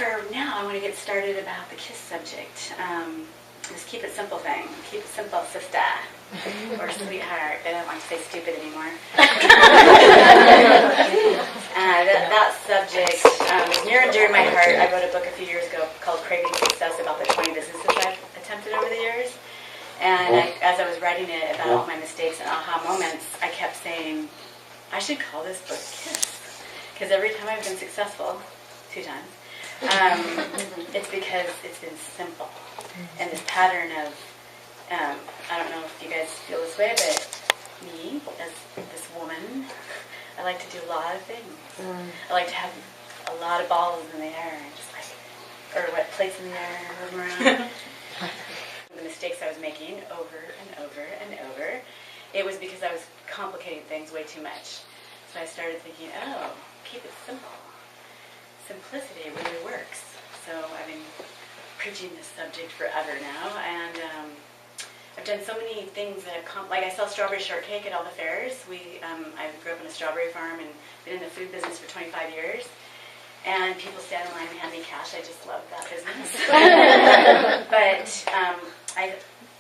For now, I want to get started about the KISS subject. Just keep it simple thing. Keep it simple, sister. Or sweetheart. I don't want to say stupid anymore. That subject is near and dear to my heart. I wrote a book a few years ago called Craving Success about the 20 businesses I've attempted over the years. And as I was writing it about all my mistakes and aha moments, I kept saying, I should call this book KISS. Because every time I've been successful, 2 times, it's because it's been simple. And this pattern of, I don't know if you guys feel this way, but me, as this woman, I like to do a lot of things. I like to have a lot of balls in the air, and just like, or what, plates in the air, moving around. The mistakes I was making over and over and over, it was because I was complicating things way too much. So I started thinking, oh, keep it simple. Simplicity really works. So I've been preaching this subject forever now, and I've done so many things that have like I sell strawberry shortcake at all the fairs. I grew up in a strawberry farm and been in the food business for 25 years. And people stand in line and hand me cash. I just love that business. But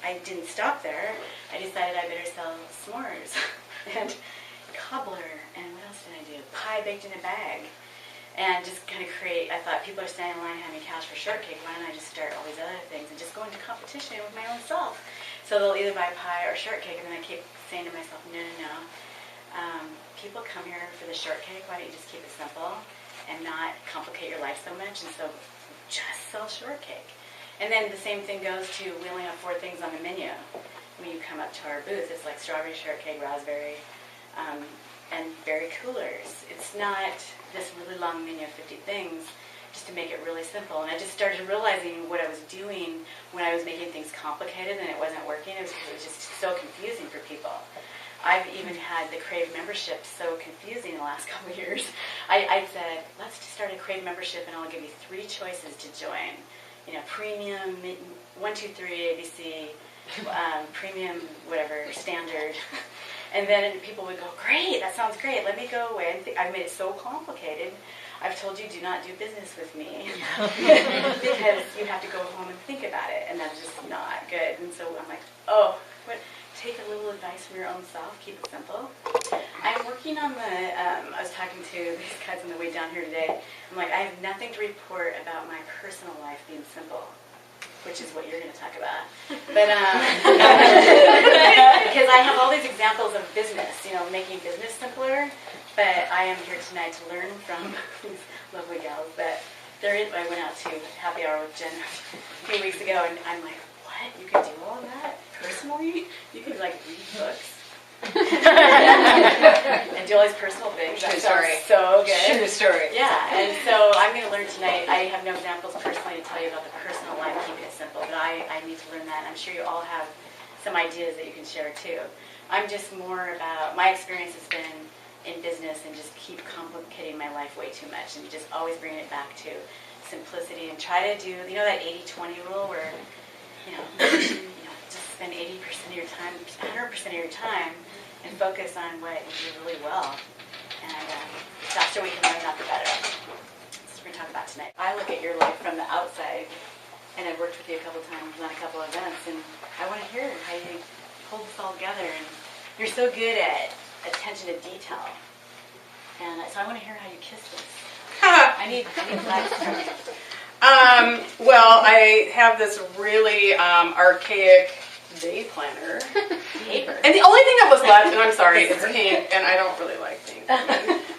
I didn't stop there. I decided I better sell s'mores and cobbler, and what else did I do? Pie baked in a bag. And just kind of create, I thought people are standing in line and hand me cash for shortcake. Why don't I just start all these other things and just go into competition with my own self? So they'll either buy pie or shortcake, and then I keep saying to myself, no. People come here for the shortcake. Why don't you just keep it simple and not complicate your life so much? And so just sell shortcake. And then the same thing goes to, we only have 4 things on the menu. When you come up to our booth, it's like strawberry shortcake, raspberry, and berry coolers. It's not this really long menu of 50 things, just to make it really simple. And I just started realizing what I was doing when I was making things complicated and it wasn't working. It was because it was just so confusing for people. I've even had the Crave membership so confusing the last couple of years. I said, let's just start a Crave membership and I'll give you 3 choices to join. You know, premium, 1, 2, 3, ABC, premium, whatever, standard. And then people would go, great, that sounds great. Let me go away. I've made it so complicated. I've told you, do not do business with me. Because you have to go home and think about it. And that's just not good. And so I'm like, oh, what? Take a little advice from your own self. Keep it simple. I'm working on I was talking to these guys on the way down here today. I'm like, I have nothing to report about my personal life being simple, which is what you're going to talk about. But because I have all these examples of business, making business simpler. But I am here tonight to learn from these lovely gals. But I went out to happy hour with Jen a few weeks ago, and I'm like, what? You can do all of that personally? You can read books and do all these personal things. That sounds so good. True story. Yeah, and so I'm going to learn tonight. I have no examples personally to tell you about the personal life, keeping it simple, but I need to learn that. I'm sure you all have some ideas that you can share too. I'm just more about, my experience has been in business and just keep complicating my life way too much and just always bring it back to simplicity and try to do, that 80-20 rule where, just spend 80% of your time, 100% of your time and focus on what you do really well. And the faster we can learn that, the better. That's what we're going to talk about tonight. I look at your life from the outside, and I've worked with you a couple times on a couple of events, and I want to hear how you hold this all together. And you're so good at attention to detail. And so I want to hear how you kiss this. I need advice from you. Well, I have this really archaic day planner. Paper. And the only thing that was left, and I'm sorry, it's pink, and I don't really like pink,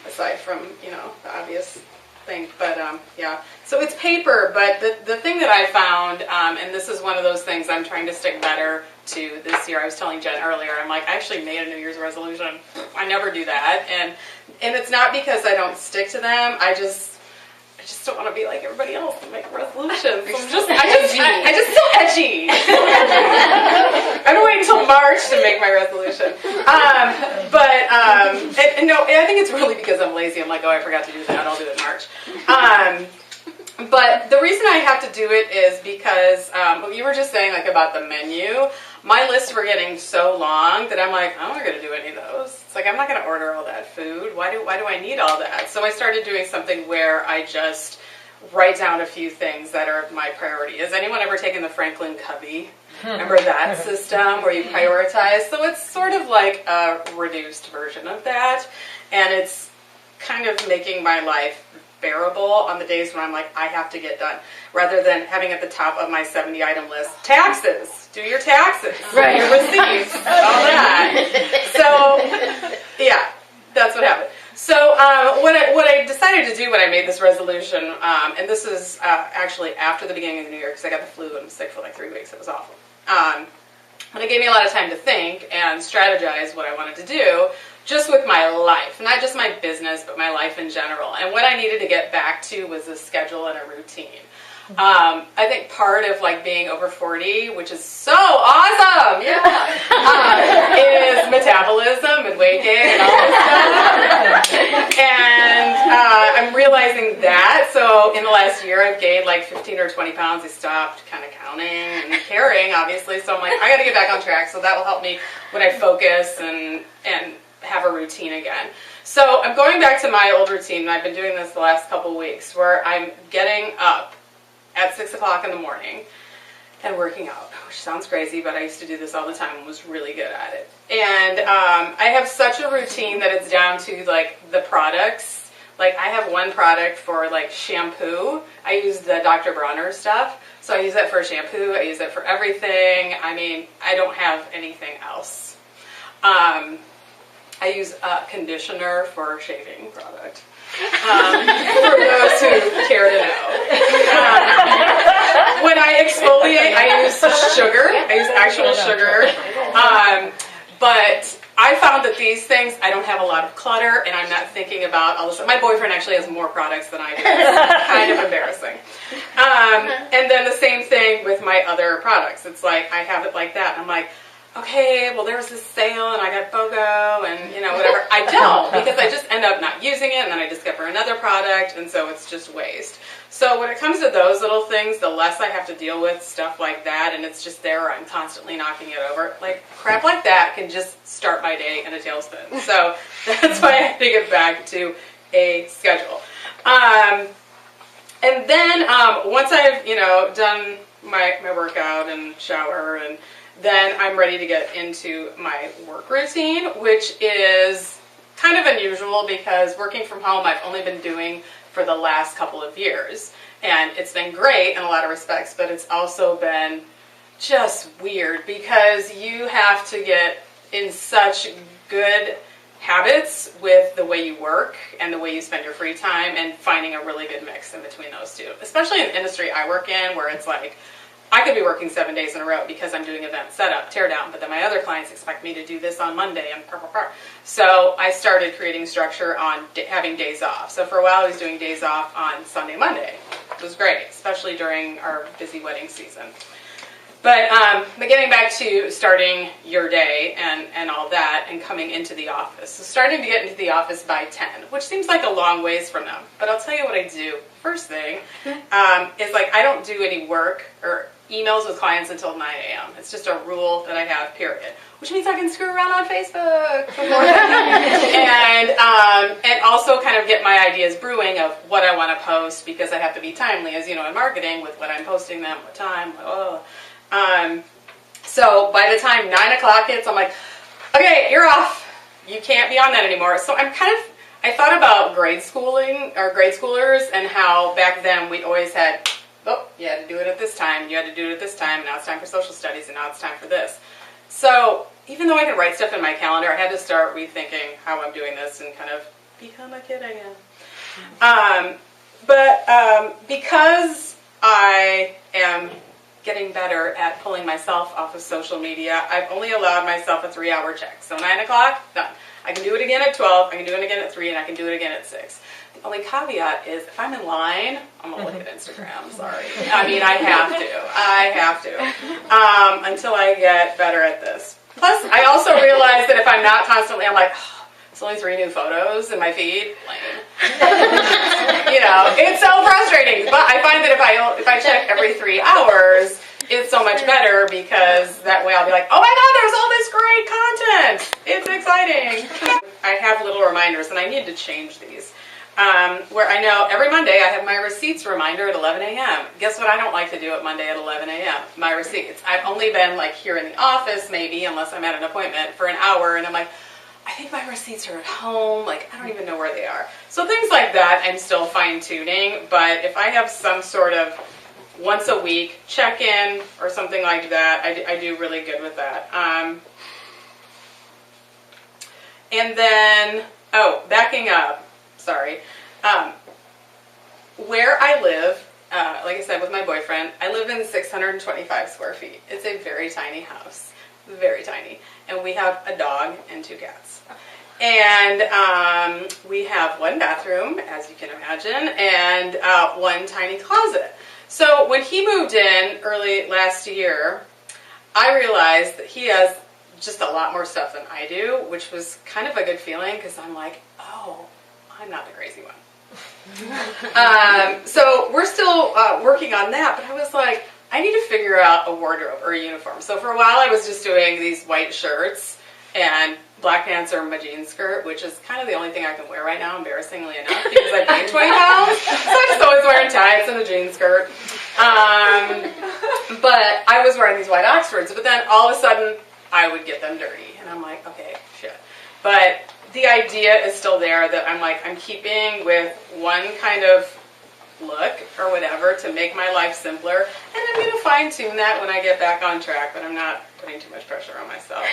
aside from, the obvious thing. But, yeah. So it's paper, but the thing that I found, and this is one of those things I'm trying to stick better to this year. I was telling Jen earlier, I'm like, I actually made a New Year's resolution. I never do that. And it's not because I don't stick to them. I just don't want to be like everybody else and make resolutions. I just so edgy. I'm waiting until March to make my resolution. And no, I think it's really because I'm lazy. I'm like, oh, I forgot to do that. I'll do it in March. But the reason I have to do it is because what you were just saying, like about the menu. my lists were getting so long that I'm like, I'm not going to do any of those. It's like, I'm not going to order all that food. Why do I need all that? So I started doing something where I just write down a few things that are my priority. Has anyone ever taken the Franklin Covey? Remember that system where you prioritize? So it's sort of like a reduced version of that. And it's kind of making my life bearable on the days when I'm like, I have to get done. Rather than having at the top of my 70 item list, taxes. Do your taxes. Right. Your receipts. All that. So, yeah, that's what happened. So what I decided to do when I made this resolution, and this is actually after the beginning of the new year, because I got the flu and was sick for like 3 weeks. It was awful. But it gave me a lot of time to think and strategize what I wanted to do, just with my life, not just my business, but my life in general. And what I needed to get back to was a schedule and a routine. I think part of like being over 40, which is so awesome, is metabolism and weight gain and all this stuff. And I'm realizing that. So in the last year, I've gained like 15 or 20 pounds. I stopped kind of counting and caring, obviously. So I'm like, I got to get back on track. So that will help me when I focus and have a routine again. So I'm going back to my old routine, and I've been doing this the last couple weeks, where I'm getting up at 6 o'clock in the morning and working out, which sounds crazy, but I used to do this all the time and was really good at it. And I have such a routine that it's down to like the products. Like I have one product for like shampoo. I use the Dr. Bronner stuff. So I use that for shampoo. I use it for everything. I mean, I don't have anything else. I use a conditioner for shaving product. For those who care to know. When I exfoliate, I use sugar. I use actual sugar. But I found that these things, I don't have a lot of clutter, and I'm not thinking about all this. My boyfriend actually has more products than I do. It's kind of embarrassing. And then the same thing with my other products. It's like I have it like that, and I'm like, okay, well, there was this sale, and I got BOGO, and, you know, whatever. I don't, because I just end up not using it, and then I discover another product, and so it's just waste. So when it comes to those little things, the less I have to deal with stuff like that, and it's just there, I'm constantly knocking it over. Like, crap like that can just start my day in a tailspin. So that's why I have to get back to a schedule. And then once I've, you know, done my workout and shower, and then I'm ready to get into my work routine, which is kind of unusual because working from home I've only been doing for the last couple of years. And it's been great in a lot of respects, but it's also been just weird because you have to get in such good habits with the way you work and the way you spend your free time, and finding a really good mix in between those two. Especially in the industry I work in, where it's like, I could be working 7 days in a row because I'm doing event setup, tear down, but then my other clients expect me to do this on Monday, and So I started creating structure on having days off. So for a while I was doing days off on Sunday, Monday. It was great, especially during our busy wedding season. But getting back to starting your day and all that, and coming into the office. So starting to get into the office by 10, which seems like a long ways from now. But I'll tell you what I do. First thing is, like, I don't do any work or emails with clients until 9 a.m. It's just a rule that I have, period. Which means I can screw around on Facebook. And also kind of get my ideas brewing of what I want to post, because I have to be timely, as you know, in marketing, with when I'm posting them, what time, so by the time 9 o'clock hits, I'm like, okay, you're off. You can't be on that anymore. So I thought about grade schoolers, and how back then we always had, oh, you had to do it at this time, you had to do it at this time, now it's time for social studies, and now it's time for this. So even though I can write stuff in my calendar, I had to start rethinking how I'm doing this and kind of become a kid again. Because I am getting better at pulling myself off of social media, I've only allowed myself a 3-hour check. So 9 o'clock, done. I can do it again at 12, I can do it again at 3, and I can do it again at 6. The only caveat is, if I'm in line, I'm going to look at Instagram, sorry. I mean, I have to. Until I get better at this. Plus, I also realize that if I'm not constantly, I'm like, oh, there's only 3 new photos in my feed. Lame. You know, it's so frustrating. But I find that if I check every 3 hours, is so much better, because that way I'll be like, oh my God, there's all this great content. It's exciting. I have little reminders, and I need to change these. Where I know every Monday I have my receipts reminder at 11 a.m. Guess what I don't like to do at Monday at 11 a.m.? My receipts. I've only been like here in the office maybe, unless I'm at an appointment, for an hour, and I'm like, I think my receipts are at home. Like, I don't even know where they are. So things like that I'm still fine-tuning, but if I have some sort of once a week check-in or something like that, I do really good with that. And then, backing up, sorry. Where I live, like I said, with my boyfriend, I live in 625 square feet. It's a very tiny house, very tiny. And we have a dog and 2 cats. And we have 1 bathroom, as you can imagine, and 1 tiny closet. So when he moved in early last year, I realized that he has just a lot more stuff than I do, which was kind of a good feeling, because I'm like, oh, I'm not the crazy one. So we're still working on that, but I was like, I need to figure out a wardrobe or a uniform. So for a while I was just doing these white shirts and black pants or my jean skirt, which is kind of the only thing I can wear right now, embarrassingly enough, because I gained 20 pounds. So I'm just always wearing tights and a jean skirt. But I was wearing these white Oxfords, but then all of a sudden I would get them dirty. And I'm like, okay, shit. But the idea is still there, that I'm like, I'm keeping with one kind of look or whatever to make my life simpler, and I'm going to fine tune that when I get back on track, but I'm not putting too much pressure on myself.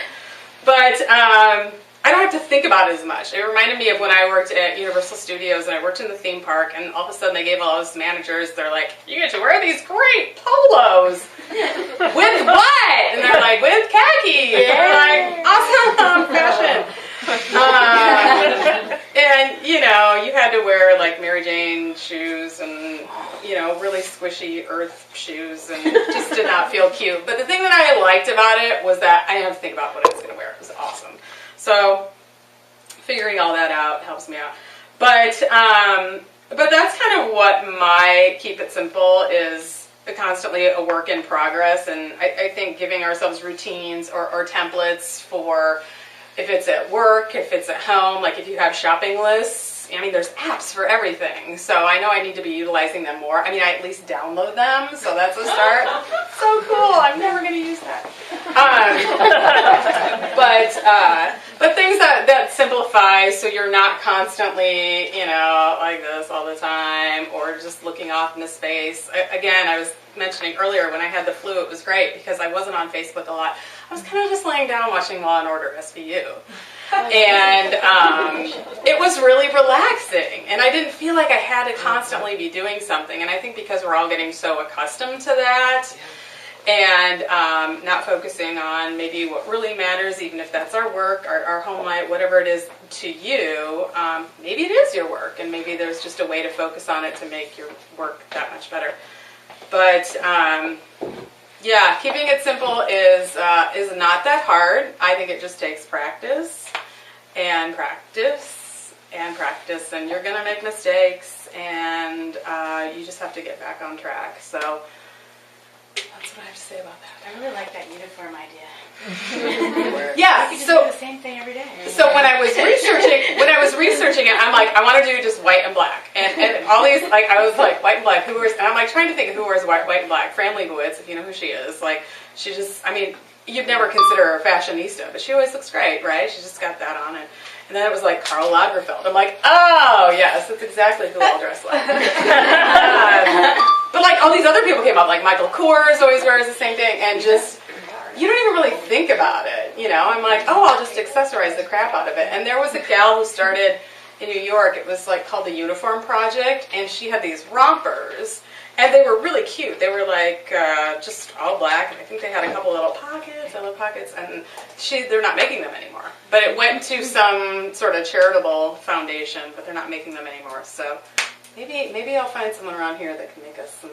But I don't have to think about it as much. It reminded me of when I worked at Universal Studios and I worked in the theme park, and all of a sudden they gave all those managers, they're like, you get to wear these great polos. With what? And they're like, with khaki. And they're like, awesome, fashion. And you know, you had to wear like Mary Jane shoes and, you know, really squishy earth shoes, and it just did not feel cute. But the thing that I liked about it was that I didn't have to think about what I was going to wear. It was awesome. So figuring all that out helps me out. But that's kind of what my keep it simple is. Constantly a work in progress, and I think giving ourselves routines or templates for if it's at work, if it's at home, like if you have shopping lists, I mean, there's apps for everything, so I know I need to be utilizing them more. I mean, I at least download them, so that's a start. So cool, I'm never going to use that. But things that simplify, so you're not constantly, you know, like this all the time, or just looking off into space. Again, I was mentioning earlier, when I had the flu, it was great because I wasn't on Facebook a lot. I was kind of just laying down watching Law & Order SVU. And it was really relaxing, and I didn't feel like I had to constantly be doing something. And I think because we're all getting so accustomed to that, and not focusing on maybe what really matters, even if that's our work, our home life, whatever it is to you, maybe it is your work, and maybe there's just a way to focus on it to make your work that much better. But yeah, keeping it simple is not that hard. I think it just takes practice and practice and practice, and you're gonna make mistakes, and you just have to get back on track. So that's what I have to say about that. I really like that uniform idea. Yeah, you could so do the same thing every day. So when I was researching it, I'm like, I want to do just white and black, and all these, like, I was like, white and black. Who wears? And I'm like trying to think of who wears white and black. Fran Lebowitz, if you know who she is, like, she just, I mean, you'd never consider her a fashionista, but she always looks great, right? She just got that on it. And then it was like Karl Lagerfeld. I'm like, oh yes, that's exactly who I'll dress like. But like all these other people came up, like Michael Kors always wears the same thing, and just, you don't even really think about it, you know? I'm like, oh, I'll just accessorize the crap out of it. And there was a gal who started in New York, it was like called the Uniform Project, and she had these rompers, and they were really cute. They were like just all black, and I think they had a couple little pockets, yellow pockets, and they're not making them anymore. But it went to some sort of charitable foundation, but they're not making them anymore. So maybe I'll find someone around here that can make us some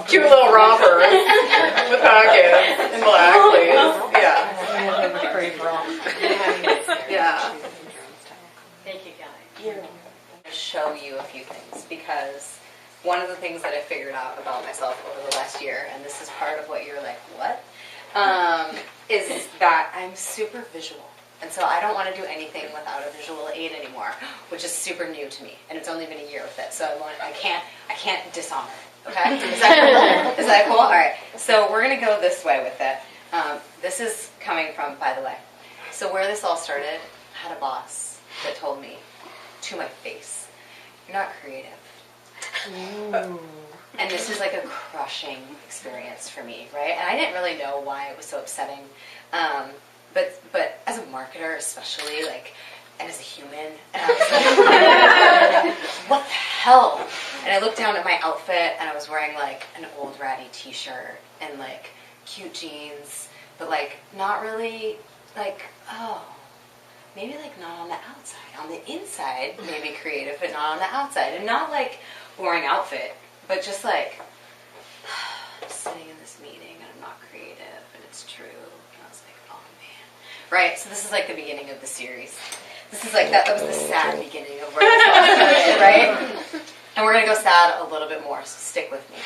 cute little rompers with pockets in black, please. Yeah. Brave romp. Yeah. Thank you, Kelly. Show you a few things, because one of the things that I figured out about myself over the last year, and this is part of what you're like, what? Is that I'm super visual. And so I don't want to do anything without a visual aid anymore, which is super new to me. And it's only been a year with it, so I can't dishonor it. Okay? Is that cool? Is that cool? All right. So we're going to go this way with it. This is coming from, by the way. So where this all started, I had a boss that told me to my face, "You're not creative." And this was like a crushing experience for me, right? And I didn't really know why it was so upsetting. But as a marketer especially, like, and as a human, and I was like, what the hell? And I looked down at my outfit, and I was wearing like an old ratty t-shirt and like cute jeans, but like not really like, oh, maybe like not on the outside. On the inside, maybe creative, but not on the outside. And not like boring outfit, but just like, I'm sitting in this meeting and I'm not creative, and it's true. And I was like, oh man. Right, so this is like the beginning of the series. This is like, that was the sad beginning of where this all started, right? And we're going to go sad a little bit more, so stick with me.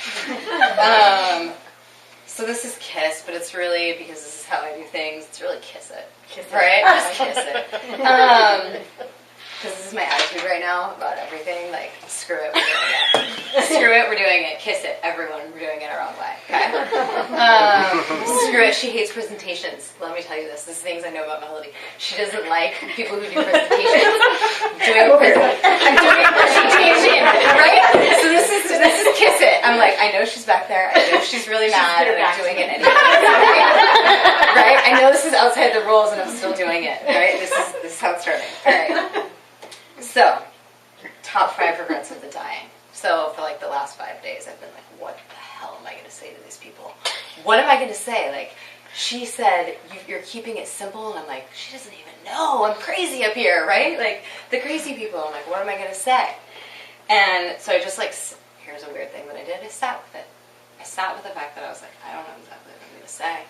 So this is kiss, but it's really, because this is how I do things, it's really kiss it. Kiss it. Right? Just kiss it. Because this is my attitude right now about everything. Like, screw it, we're doing it. Screw it, we're doing it. Kiss it, everyone, we're doing it our own way. Okay? Screw it, she hates presentations. Let me tell you this. This is things I know about Melody. She doesn't like people who do presentations. I'm doing a presentation, right? So this is kiss it. I'm like, I know she's back there. I know she's really mad, and I'm doing it anyway. Right? I know this is outside the rules, and I'm still doing it. Right? This is how it's starting. All right. So, top 5 regrets of the dying. So for like the last 5 days, I've been like, what the hell am I going to say to these people? What am I going to say? Like, she said, you're keeping it simple, and I'm like, she doesn't even know. I'm crazy up here, right? Like, the crazy people. I'm like, what am I going to say? And so I just like, here's a weird thing that I did. I sat with it. I sat with the fact that I was like, I don't know exactly what I'm going to say.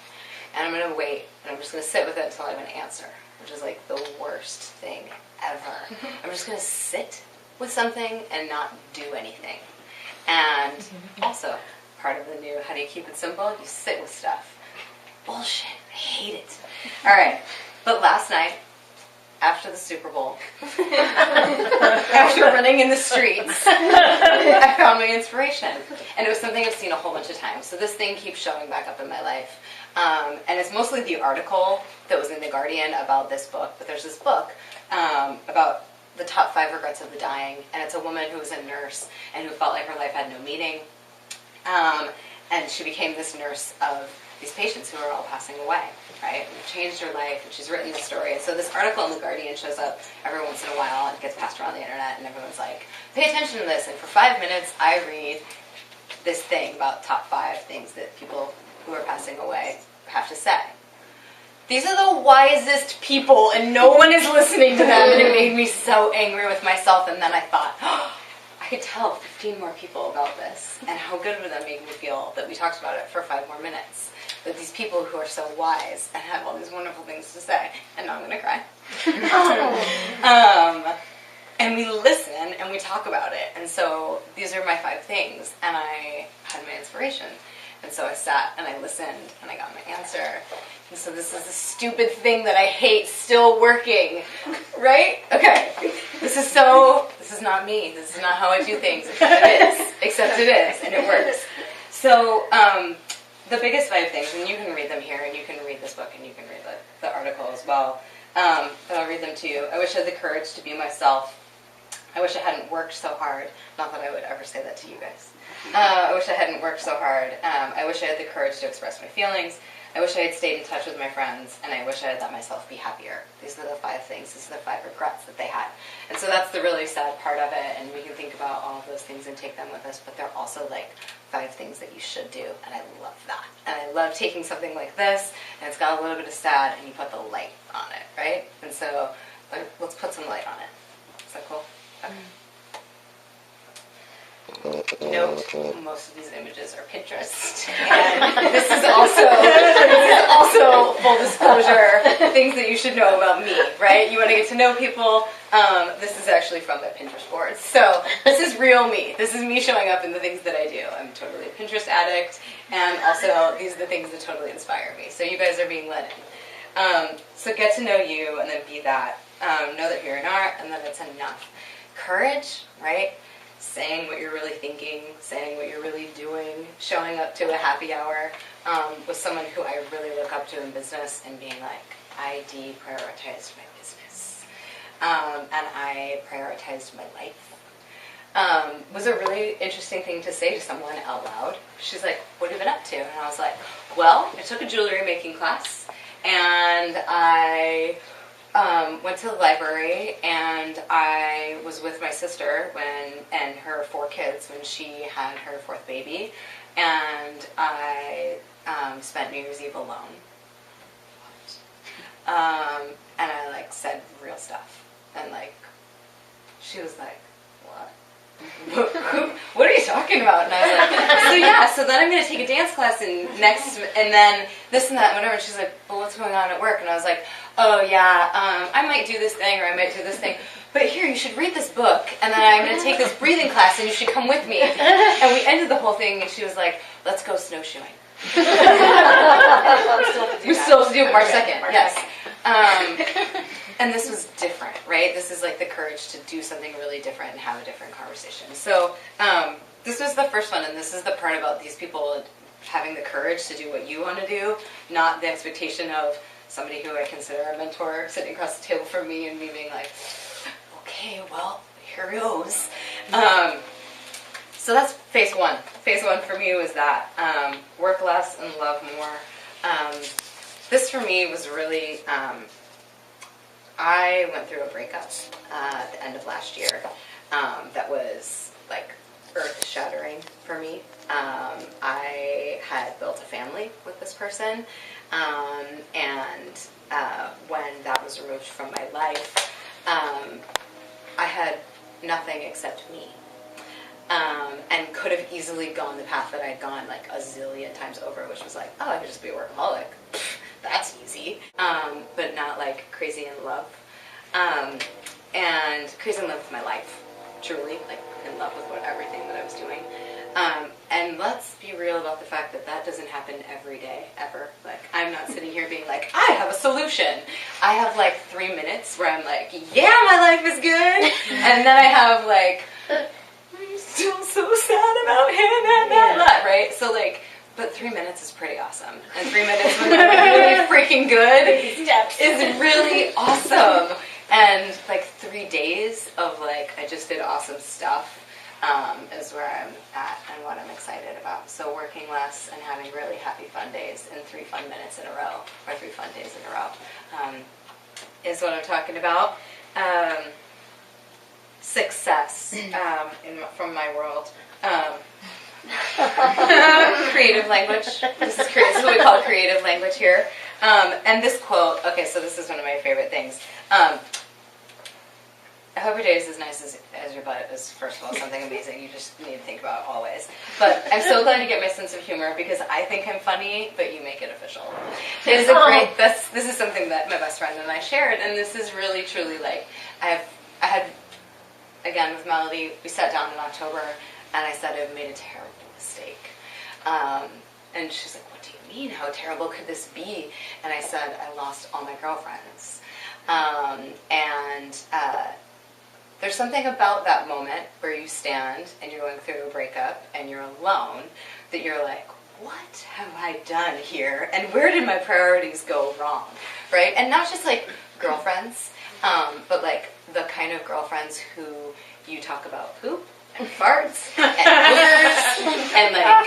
And I'm going to wait, and I'm just going to sit with it until I have an answer, which is like the worst thing ever. I'm just going to sit with something and not do anything. And also, part of the new how do you keep it simple? You sit with stuff. Bullshit. I hate it. All right. But last night, after the Super Bowl, after running in the streets, I found my inspiration. And it was something I've seen a whole bunch of times. So this thing keeps showing back up in my life. And it's mostly the article that was in The Guardian about this book. But there's this book about the top 5 regrets of the dying. And it's a woman who was a nurse and who felt like her life had no meaning. And she became this nurse of these patients who are all passing away, right? And it changed her life, and she's written this story. And so this article in The Guardian shows up every once in a while, and it gets passed around the internet, and everyone's like, pay attention to this. And for 5 minutes, I read this thing about top 5 things that people who are passing away have to say. These are the wisest people, and no one is listening to them, and it made me so angry with myself. And then I thought, oh, I could tell 15 more people about this, and how good would that make me feel that we talked about it for 5 more minutes. That these people who are so wise and have all these wonderful things to say, and now I'm going to cry. And we listen, and we talk about it. And so these are my 5 things, and I had my inspiration. And so I sat, and I listened, and I got my answer. And so this is the stupid thing that I hate still working, right? Okay. This is not me. This is not how I do things, except it is, and it works. So, the biggest 5 things, and you can read them here, and you can read this book, and you can read the article as well, but I'll read them to you. I wish I had the courage to be myself. I wish I hadn't worked so hard. Not that I would ever say that to you guys. I wish I hadn't worked so hard. I wish I had the courage to express my feelings. I wish I had stayed in touch with my friends, and I wish I had let myself be happier. These are the 5 things. These are the 5 regrets that they had. And so that's the really sad part of it, and we can think about all of those things and take them with us, but they're also like 5 things that you should do, and I love that. And I love taking something like this, and it's got a little bit of sad, and you put the light on it, right? And so let's put some light on it. Is that cool? Okay. Note, most of these images are Pinterest, and this is also full disclosure, things that you should know about me, right? You want to get to know people, This is actually from my Pinterest board. So this is real me. This is me showing up in the things that I do. I'm totally a Pinterest addict, and also these are the things that totally inspire me. So you guys are being led in. So get to know you, and then be that. Know that you're an art, and that it's enough. Courage, right? Saying what you're really thinking, saying what you're really doing, showing up to a happy hour with someone who I really look up to in business, and being like, I deprioritized my business. And I prioritized my life. Was a really interesting thing to say to someone out loud. She's like, what have you been up to? And I was like, well, I took a jewelry making class, and I went to the library, and I was with my sister and her 4 kids when she had her 4th baby, and I spent New Year's Eve alone. And I like said real stuff, and like she was like, what? What are you talking about? And I was like, so then I'm going to take a dance class and then this and that and whatever. And she's like, well, what's going on at work? And I was like, oh yeah, I might do this thing, or I might do this thing, but here, you should read this book, and then I'm going to take this breathing class, and you should come with me. And we ended the whole thing, and she was like, let's go snowshoeing. We still have to do it March 2nd, yes. And this was different, right? This is like the courage to do something really different and have a different conversation. So this was the first one, and this is the part about these people having the courage to do what you want to do, not the expectation of somebody who I consider a mentor sitting across the table from me and me being like, okay, well, here goes. So that's phase 1. Phase 1 for me was that work less and love more. This for me was really, I went through a breakup at the end of last year that was like earth-shattering for me. I had built a family with this person, and when that was removed from my life, I had nothing except me. And could have easily gone the path that I'd gone like a zillion times over, which was like, oh, I could just be a workaholic. That's easy. But not like crazy in love. And crazy in love with my life, truly, like in love with everything that I was doing. And let's be real about the fact that that doesn't happen every day, ever. Like, I'm not sitting here being like, I have a solution. I have like 3 minutes where I'm like, yeah, my life is good. And then I have like, I'm still so sad about him and that, right? So like, but 3 minutes is pretty awesome. And 3 minutes when I'm really freaking good is really awesome. And like 3 days of like, I just did awesome stuff. Is where I'm at and what I'm excited about. So working less and having really happy fun days and 3 fun minutes in a row, or 3 fun days in a row, is what I'm talking about. Success from my world. Creative language. This is what we call creative language here. And this quote, okay, so this is one of my favorite things. I hope your day is as nice as your butt is, first of all, something amazing you just need to think about always. But I'm so glad you get my sense of humor, because I think I'm funny, but you make it official. It is this is something that my best friend and I shared, and this is really, truly like, I had, again, with Melody, we sat down in October, and I said I've made a terrible mistake. And she's like, what do you mean? How terrible could this be? And I said, I lost all my girlfriends. There's something about that moment where you stand and you're going through a breakup and you're alone that you're like, what have I done here? And where did my priorities go wrong? Right? And not just like girlfriends, but like the kind of girlfriends who you talk about poop and farts and boogers and like,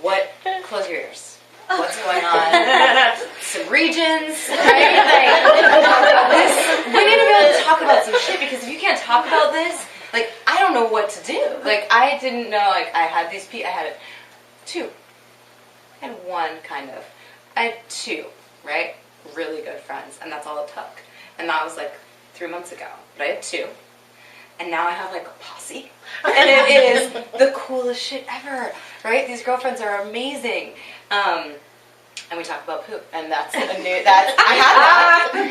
what? Close your ears. What's going on? Some regions, right? Like, we need to be able to talk about some shit, because if you can't talk about this, like, I don't know what to do. Like, I didn't know, like, I had these people, I had 2. I had 1, kind of. I had 2, right? Really good friends, and that's all it took. And that was, like, 3 months ago. But I had 2. And now I have, like, a posse. And it is the coolest shit ever, right? These girlfriends are amazing. and we talk about poop, and that's I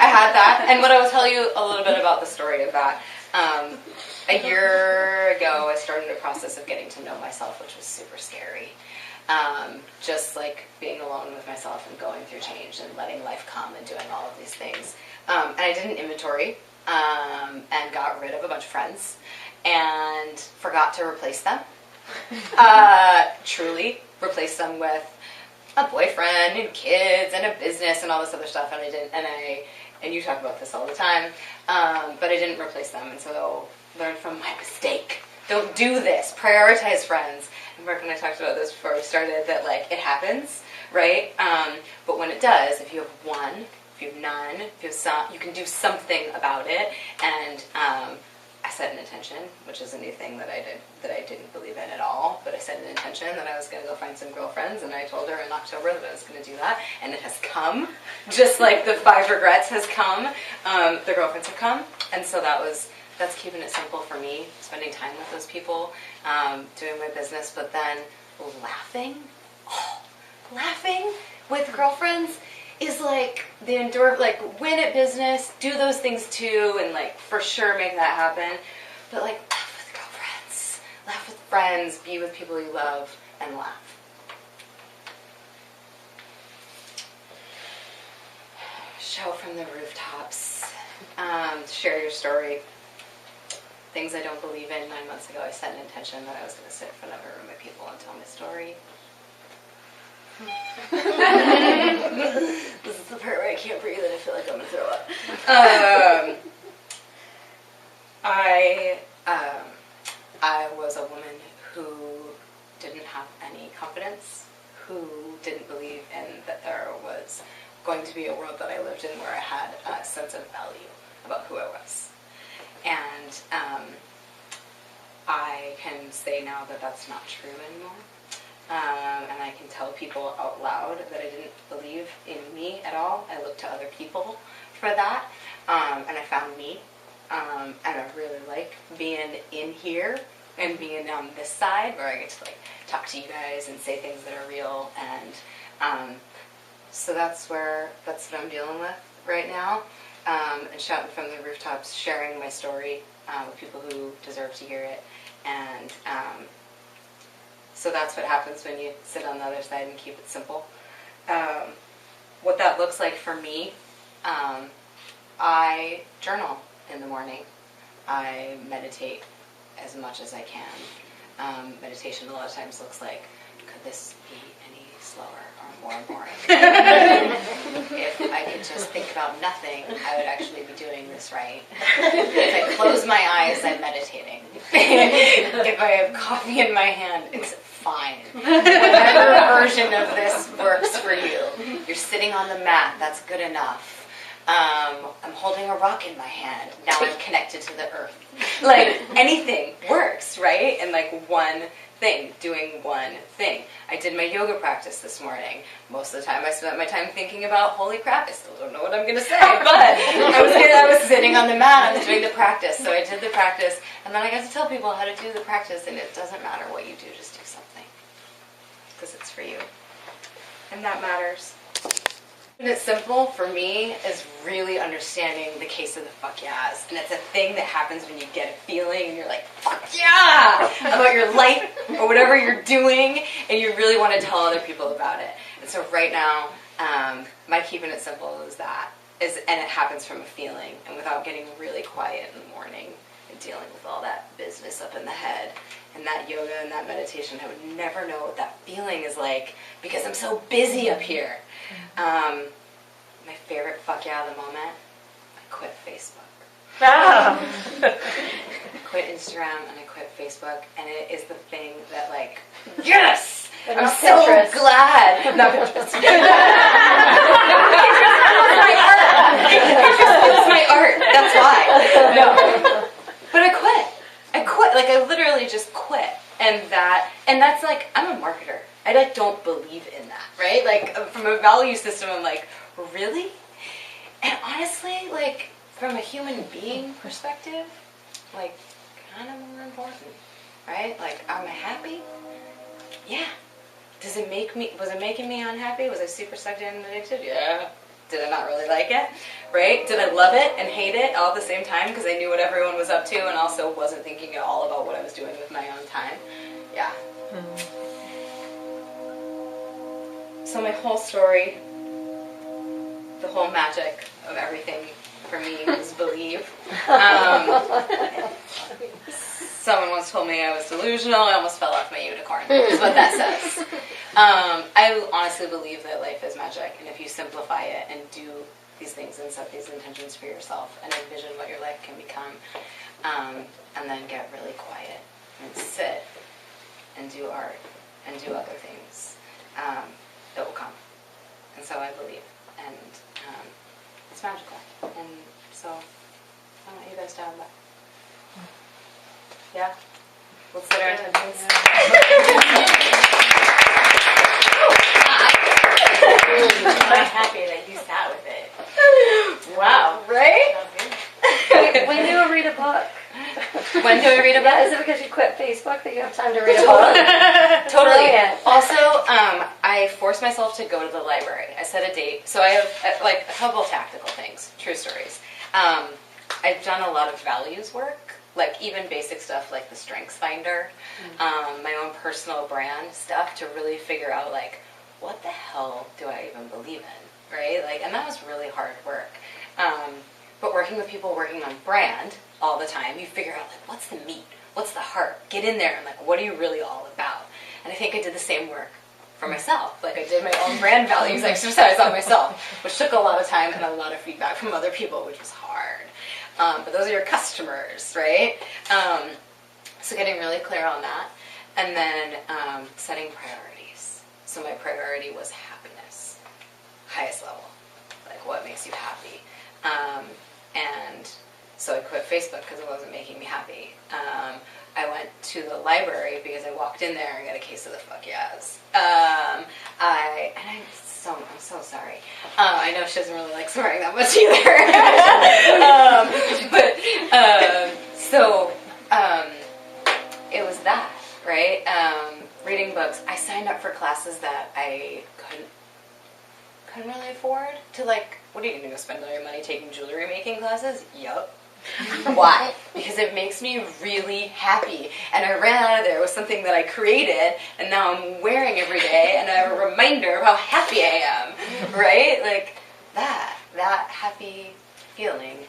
had that, and what I will tell you a little bit about the story of that. A year ago, I started a process of getting to know myself, which was super scary. Just like being alone with myself and going through change and letting life come and doing all of these things. And I did an inventory and got rid of a bunch of friends and forgot to replace them. Truly replace them with a boyfriend and kids and a business and all this other stuff, and I didn't. And you talk about this all the time, but I didn't replace them, and so learn from my mistake. Don't do this. Prioritize friends. And Mark and I talked about this before we started, that like it happens, right? But when it does, if you have one, if you have none, if you have some, you can do something about it. And I set an intention, which is a new thing that I did that I didn't believe in at all. But I set an intention that I was going to go find some girlfriends, and I told her in October that I was going to do that, and it has come, just like the 5 regrets has come. The girlfriends have come, and so that's keeping it simple for me. Spending time with those people, doing my business, but then laughing with girlfriends is like like win at business, do those things too, and like for sure make that happen. But like laugh with girlfriends, laugh with friends, be with people you love, and laugh. Shout from the rooftops. Share your story. Things I don't believe in. 9 months ago, I set an intention that I was going to sit in front of a room of people and tell my story. This is the part where I can't breathe and I feel like I'm going to throw up. I was a woman who didn't have any confidence, who didn't believe in that there was going to be a world that I lived in where I had a sense of value about who I was. And I can say now that that's not true anymore. And I can tell people out loud that I didn't believe in me at all. I looked to other people for that. And I found me. And I really like being in here and being on this side where I get to like talk to you guys and say things that are real. And so that's what I'm dealing with right now. And shouting from the rooftops, sharing my story with people who deserve to hear it. And so that's what happens when you sit on the other side and keep it simple. What that looks like for me, I journal in the morning. I meditate as much as I can. Meditation a lot of times looks like, could this be any slower or more boring? If I could just think about nothing, I would actually be doing this right. If I close my eyes, I'm meditating. If I have coffee in my hand, it's fine. Whatever version of this works for you. You're sitting on the mat, that's good enough. I'm holding a rock in my hand. Now I'm connected to the earth. Like, anything works, right? And like one thing, doing one thing. I did my yoga practice this morning. Most of the time I spent my time thinking about, holy crap, I still don't know what I'm going to say, but I was sitting on the mat, I was doing the practice, so I did the practice, and then I got to tell people how to do the practice, and it doesn't matter what you do, just do something, because it's for you, and that matters. And it's simple for me is really understanding the case of the fuck yeahs. And it's a thing that happens when you get a feeling and you're like, fuck yeah! About your life or whatever you're doing, and you really want to tell other people about it. And so right now, my keeping it simple is that. And it happens from a feeling, and without getting really quiet in the morning and dealing with all that business up in the head. And that yoga and that meditation, I would never know what that feeling is like because I'm so busy up here. My favorite fuck yeah of the moment, I quit Facebook. I quit Instagram and I quit Facebook, and it is the thing that like, yes! But I'm not so Pinterest. glad. Not Pinterest. It's my art. That's why. No. But I quit. Like I literally just quit. And that's like, I'm a marketer. I like don't believe in that, right? Like from a value system, I'm like, really? And honestly, like from a human being perspective, like kind of more important, right? Like, am I happy? Yeah. was it making me unhappy? Was I super sucked in and addicted? Yeah. Did I not really like it? Right? Did I love it and hate it all at the same time because I knew what everyone was up to and also wasn't thinking at all about what I was doing with my own time? Yeah. So my whole story, the whole magic of everything for me was believe. Someone once told me I was delusional. I almost fell off my unicorn, is what that says. I honestly believe that life is magic, and if you simplify it and do these things and set these intentions for yourself and envision what your life can become, and then get really quiet and sit and do art and do other things, it will come. And so I believe, and it's magical. And so I want you guys to have that. Yeah? Let's sit our intentions. I'm happy that you sat with it. Wow. Right? When do you read a book? When do I read a book? Yeah, is it because you quit Facebook that you have time to read a book? Totally. Brilliant. Also, I forced myself to go to the library. I set a date. So I have like a couple tactical things, true stories. I've done a lot of values work, like even basic stuff like the Strengths Finder, my own personal brand stuff to really figure out like, what the hell do I even believe in, right? Like, and that was really hard work. But working with people working on brand all the time, you figure out like, what's the meat? What's the heart? Get in there and like, what are you really all about? And I think I did the same work for myself. Like I did my own brand values exercise on myself, which took a lot of time and a lot of feedback from other people, which was hard. But those are your customers, right? So getting really clear on that. And then setting priorities. So my priority was happiness, highest level. Like what makes you happy? And so I quit Facebook because it wasn't making me happy. I went to the library because I walked in there and got a case of the fuck yes. I'm so sorry. I know she doesn't really like swearing that much either. So it was that, right? Reading books. I signed up for classes that I couldn't really afford to, like, what are you going to go spend all your money taking jewelry making classes? Yup. Why? Because it makes me really happy. And I ran out of there with something that I created, and now I'm wearing every day, and I have a reminder of how happy I am, right? Like, that happy feeling.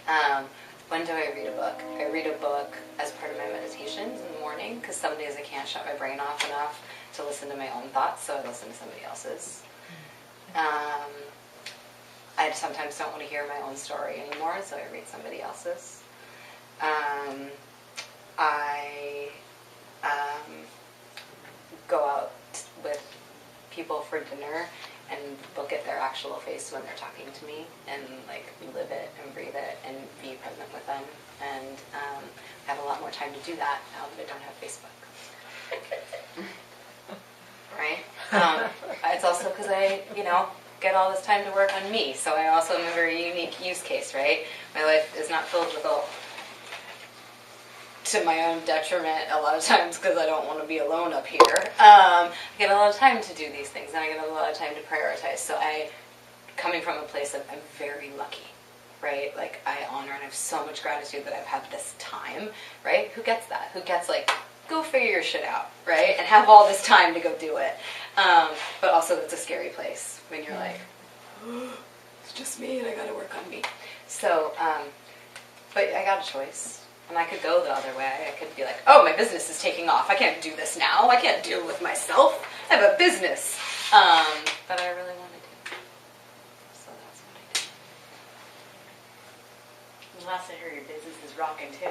When do I read a book? I read a book as part of my meditations in the morning, because some days I can't shut my brain off enough to listen to my own thoughts, so I listen to somebody else's. I sometimes don't want to hear my own story anymore, so I read somebody else's. I go out with people for dinner and look at their actual face when they're talking to me and like live it and breathe it and be present with them. And I have a lot more time to do that now that I don't have Facebook. Right? It's also because I, get all this time to work on me. So I also am a very unique use case, right? My life is not filled with to my own detriment a lot of times because I don't want to be alone up here. I get a lot of time to do these things and I get a lot of time to prioritize. So coming from a place of I'm very lucky, right? Like I honor and I have so much gratitude that I've had this time, right? Who gets that? Who gets like, go figure your shit out, right? And have all this time to go do it. But also it's a scary place when you're like, it's just me and I gotta work on me. So, but I got a choice. And I could go the other way. I could be like, oh, my business is taking off. I can't do this now. I can't deal with myself. I have a business. But I really want to do. So that's what I did. Last I heard, your business is rocking too.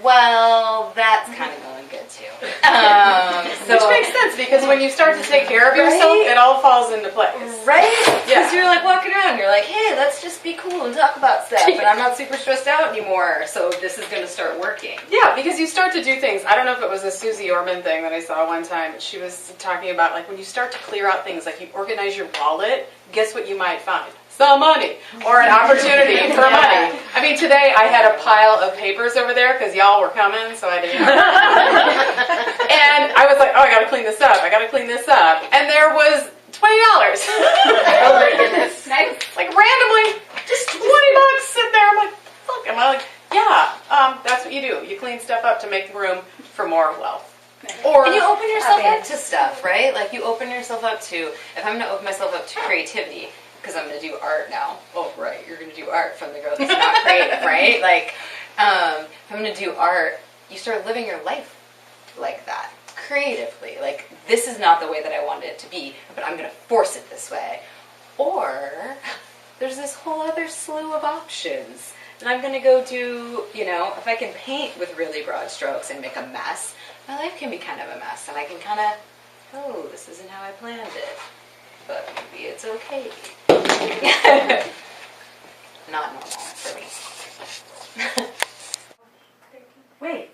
Well, that's kind of going good too. Which makes sense because when you start to take care of yourself, it all falls into place. Right? Because Yeah. you're like walking around, you're like, hey, let's just be cool and talk about stuff. And I'm not super stressed out anymore, so this is going to start working. Yeah, because you start to do things. I don't know if it was a Susie Orman thing that I saw one time. She was talking about like when you start to clear out things, like you organize your wallet, guess what you might find? Some money or an opportunity for money. I mean, today I had a pile of papers over there because y'all were coming, so I didn't. And I was like, oh, I got to clean this up. I got to clean this up. And there was $20. Oh my goodness. Nice. Like randomly, just $20 sit there. I'm like, fuck. Am I like, yeah, that's what you do. You clean stuff up to make room for more wealth. Or And you open yourself up happiness. to stuff, right? Like you open yourself up to, if I'm going to open myself up to creativity, because I'm going to do art now. Oh, right, you're going to do art from the girl that's not creative, right? Like, if I'm going to do art, you start living your life like that, creatively. Like, this is not the way that I wanted it to be, but I'm going to force it this way. Or there's this whole other slew of options. And I'm going to go do, you know, if I can paint with really broad strokes and make a mess, my life can be kind of a mess. And I can kind of, oh, this isn't how I planned it. But maybe it's okay. Not normal for me. Wait,